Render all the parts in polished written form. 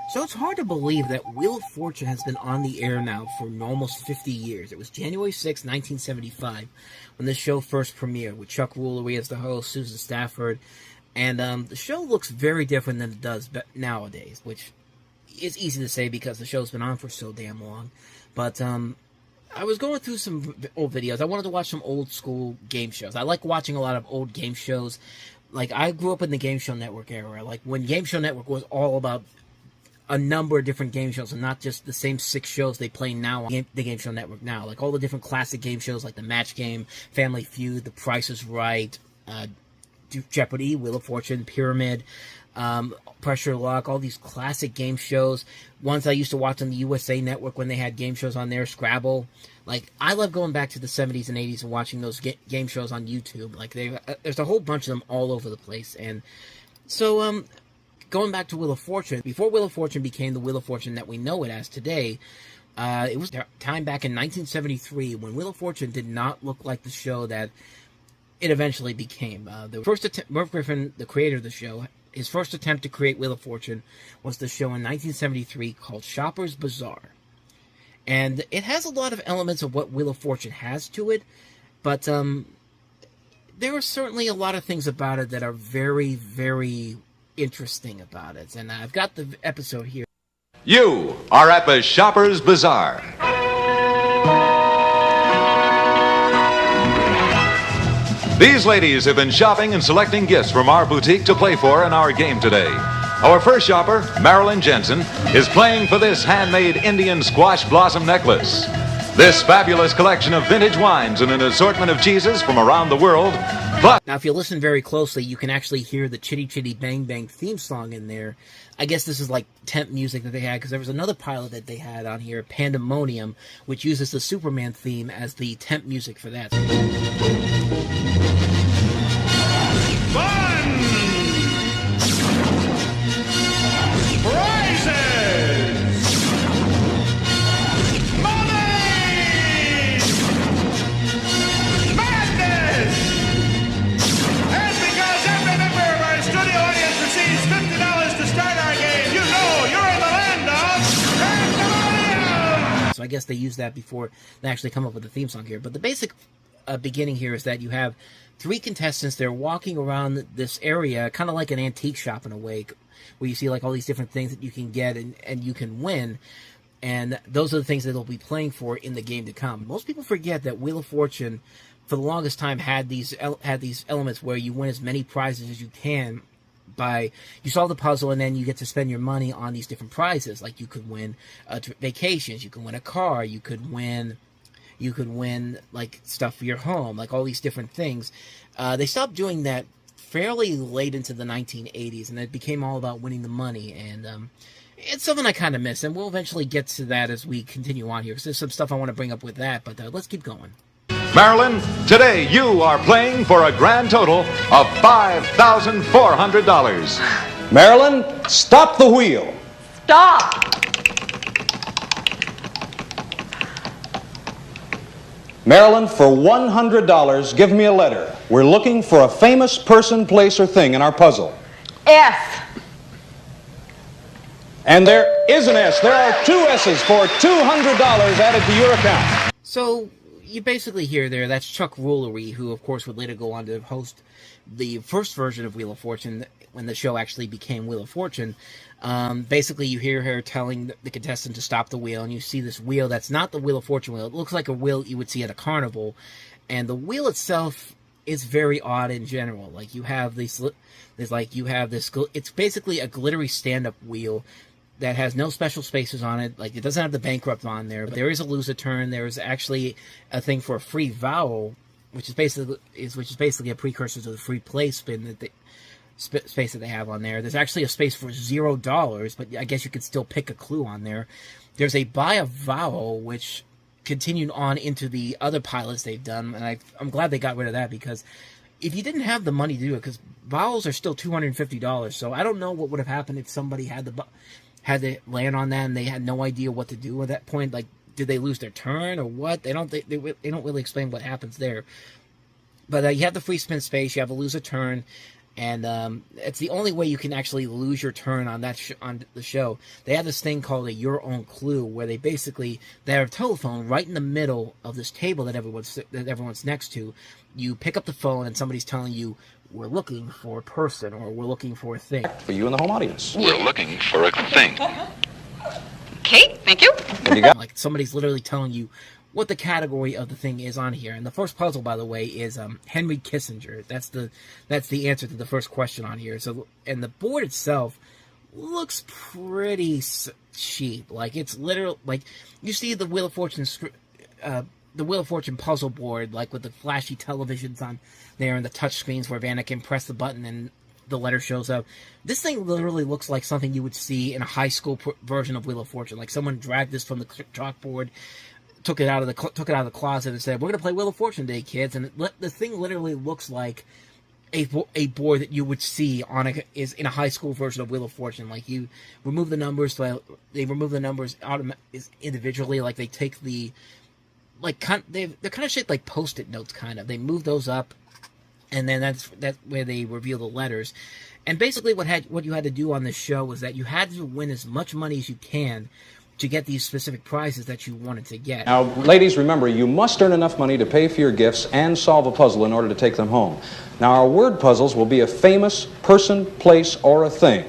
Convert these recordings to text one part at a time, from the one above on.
So it's hard to believe that Wheel of Fortune has been on the air now for almost 50 years. It was January 6, 1975, when this show first premiered, with Chuck Woolery as the host, Susan Stafford, and the show looks very different than it does nowadays, which is easy to say because the show's been on for so damn long. But I was going through some old videos. I wanted to watch some old school game shows. I like watching a lot of old game shows. Like, I grew up in the Game Show Network era, like when Game Show Network was all about a number of different game shows, and not just the same 6 shows they play now on the Game Show Network now. Like all the different classic game shows, like the Match Game, Family Feud, The Price is Right, Jeopardy, Wheel of Fortune, Pyramid, Pressure Luck, all these classic game shows. Ones I used to watch on the USA Network when they had game shows on there, Scrabble. Like, I love going back to the 70s and 80s and watching those game shows on YouTube. Like, there's a whole bunch of them all over the place. And so, going back to Wheel of Fortune, before Wheel of Fortune became the Wheel of Fortune that we know it as today, it was time back in 1973 when Wheel of Fortune did not look like the show that it eventually became. The first attempt, Merv Griffin, the creator of the show, his first attempt to create Wheel of Fortune was the show in 1973 called Shopper's Bazaar. And it has a lot of elements of what Wheel of Fortune has to it, but there are certainly a lot of things about it that are very, very interesting about it. And I've got the episode here. You are at the Shopper's Bazaar. These ladies have been shopping and selecting gifts from our boutique to play for in our game today. Our first shopper, Marilyn Jensen, is playing for this handmade Indian squash blossom necklace. This fabulous collection of vintage wines and an assortment of cheeses from around the world. Plus, now, if you listen very closely, you can actually hear the Chitty Chitty Bang Bang theme song in there. I guess this is like temp music that they had, because there was another pilot that they had on here, Pandemonium, which uses the Superman theme as the temp music for that. Fun! Prizes! Money! Madness! And because every member of our studio audience receives $50 to start our game, you know you're in the land of Pandemonium! So I guess they used that before they actually come up with the theme song here. But the basic beginning here is that you have 3 contestants. They're walking around this area, kind of like an antique shop in a way, where you see like all these different things that you can get and you can win. And those are the things that they'll be playing for in the game to come. Most people forget that Wheel of Fortune, for the longest time, had these elements where you win as many prizes as you can by, you solve the puzzle and then you get to spend your money on these different prizes. Like, you could win vacations, you could win a car, you could win like stuff for your home, like all these different things. They stopped doing that fairly late into the 1980s, and it became all about winning the money. And it's something I kind of miss, and we'll eventually get to that as we continue on here, because there's some stuff I want to bring up with that. But let's keep going. Marilyn, today you are playing for a grand total of $5,400. Marilyn, stop the wheel. Stop! Marilyn, for $100, give me a letter. We're looking for a famous person, place, or thing in our puzzle. S. And there is an S. There are 2 S's for $200 added to your account. So you basically hear there, that's Chuck Woolery, who of course would later go on to host the first version of Wheel of Fortune when the show actually became Wheel of Fortune. Basically, you hear her telling the contestant to stop the wheel, and you see this wheel that's not the Wheel of Fortune wheel. It looks like a wheel you would see at a carnival, and the wheel itself is very odd in general. Like, you have this, it's basically a glittery stand-up wheel that has no special spaces on it. Like, it doesn't have the bankrupt on there, but there is a lose a turn. There is actually a thing for a free vowel, which is basically a precursor to the free play spin that space that they have on there. There's actually a space for $0, but I guess you could still pick a clue on there. There's a buy a vowel, which continued on into the other pilots they've done, and I'm glad they got rid of that, because if you didn't have the money to do it, because vowels are still $250, so I don't know what would have happened if somebody had to land on that and they had no idea what to do at that point. Like, did they lose their turn or what? They don't really explain what happens there. But you have the free spin space, you have a lose a turn, And it's the only way you can actually lose your turn on that on the show. They have this thing called a Your Own Clue, where they have a telephone right in the middle of this table that everyone's next to. You pick up the phone and somebody's telling you, we're looking for a person, or we're looking for a thing. For you in the home audience. We're looking for a thing. Okay, thank you. And you got Like somebody's literally telling you what the category of the thing is on here. And the first puzzle, by the way, is Henry Kissinger. That's the answer to the first question on here. So, and the board itself looks pretty cheap. Like, it's literal, like, you see the Wheel of Fortune puzzle board, like with the flashy televisions on there and the touch screens where Vanna can press the button and the letter shows up. This thing literally looks like something you would see in a high school version of Wheel of Fortune. Like someone dragged this from the chalkboard, took it out of the closet and said, "We're gonna play Wheel of Fortune today, kids." And the thing literally looks like a board that you would see is in a high school version of Wheel of Fortune. Like, you remove the numbers, so they remove the numbers individually. Like, they take the they're kind of shaped like Post-it notes, kind of. They move those up, and then that's where they reveal the letters. And basically, what you had to do on this show was that you had to win as much money as you can to get these specific prizes that you wanted to get. Now, ladies, remember, you must earn enough money to pay for your gifts and solve a puzzle in order to take them home. Now, our word puzzles will be a famous person, place, or a thing.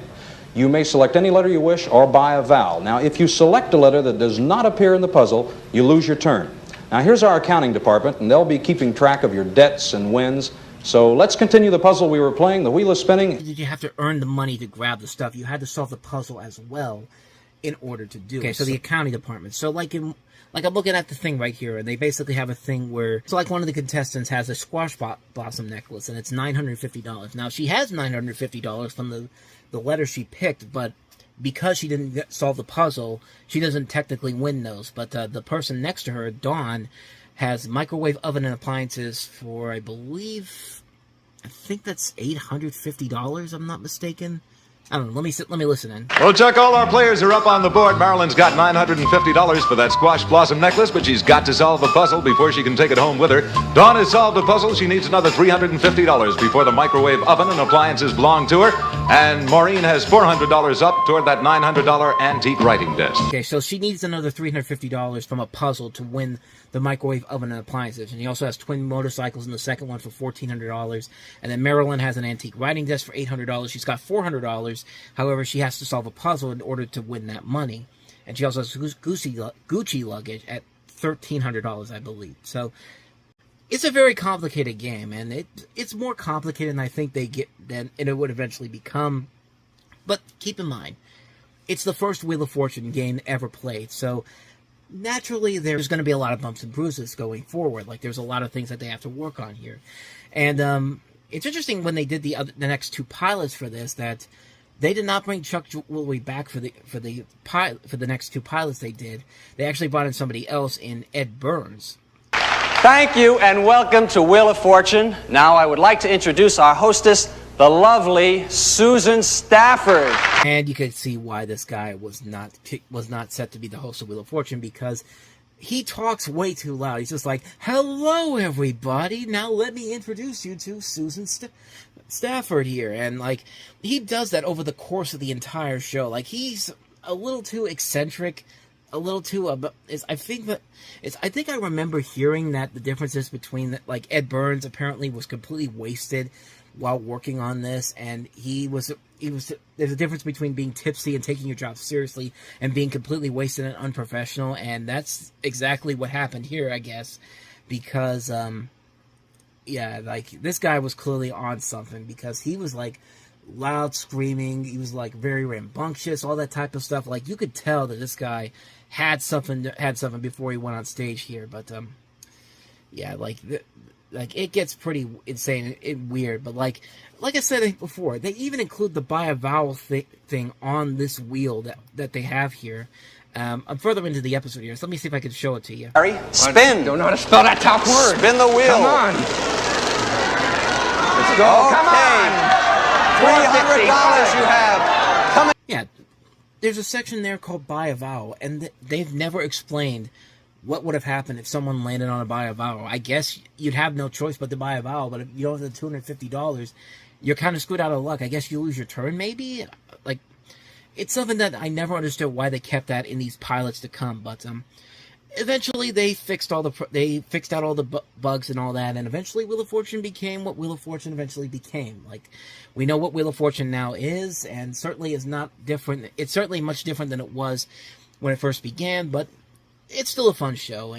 You may select any letter you wish or buy a vowel. Now, if you select a letter that does not appear in the puzzle, you lose your turn. Now, here's our accounting department, and they'll be keeping track of your debts and wins. So let's continue the puzzle we were playing. The wheel is spinning. Did you have to earn the money to grab the stuff? You had to solve the puzzle as well in order to do it. Okay, so the accounting department. So like I'm looking at the thing right here, and they basically have a thing where it's like one of the contestants has a squash blossom necklace, and it's $950. Now, she has $950 from the letter she picked, but because she didn't solve the puzzle, she doesn't technically win those. But the person next to her, Dawn, has microwave oven and appliances for, I think that's $850, I'm not mistaken. I don't know. Let me listen in. Well, Chuck, all our players are up on the board. Marilyn's got $950 for that squash blossom necklace, but she's got to solve the puzzle before she can take it home with her. Dawn has solved the puzzle. She needs another $350 before the microwave oven and appliances belong to her. And Maureen has $400 up toward that $900 antique writing desk. Okay, so she needs another $350 from a puzzle to win the microwave oven and appliances. And he also has twin motorcycles in the second one for $1,400. And then Marilyn has an antique writing desk for $800. She's got $400. However, she has to solve a puzzle in order to win that money. And she also has Gucci luggage at $1,300, I believe. So it's a very complicated game, and it's more complicated than I think than it would eventually become. But keep in mind, it's the first Wheel of Fortune game ever played, so naturally there's going to be a lot of bumps and bruises going forward. Like, there's a lot of things that they have to work on here. And it's interesting when they did the next two pilots for this that they did not bring Chuck Woolery back for the next two pilots they did. They actually brought in somebody else, in Ed Burns. Thank you and welcome to Wheel of Fortune. Now I would like to introduce our hostess, the lovely Susan Stafford. And you could see why this guy was not set to be the host of Wheel of Fortune, because he talks way too loud. He's just like, "Hello, everybody. Now let me introduce you to Susan Stafford here." And like, he does that over the course of the entire show. Like, he's a little too eccentric, a little too. I think I remember hearing that the differences between like Ed Burns apparently was completely wasted while working on this, and there's a difference between being tipsy and taking your job seriously and being completely wasted and unprofessional, and that's exactly what happened here, I guess, because like, this guy was clearly on something, because he was like loud screaming, he was like very rambunctious, all that type of stuff. Like, you could tell that this guy had something before he went on stage here. But like it gets pretty insane and weird. But like I said before, they even include the buy a vowel thing on this wheel that they have here. I'm further into the episode here, so let me see if I can show it to you. Harry, spin. Don't know how to spell that top word. Spin the wheel. Come on. Let's go. Okay. Come on. $300 you have. Come in. Yeah, there's a section there called buy a vowel, and they've never explained what would have happened if someone landed on a buy a vowel? I guess you'd have no choice but to buy a vowel, but if you don't have the $250, you're kind of screwed out of luck. I guess you lose your turn, maybe? Like, it's something that I never understood why they kept that in these pilots to come, but eventually they fixed out all the bugs and all that, and eventually Wheel of Fortune became what Wheel of Fortune eventually became. Like, we know what Wheel of Fortune now is, and certainly is not different. It's certainly much different than it was when it first began, but it's still a fun show.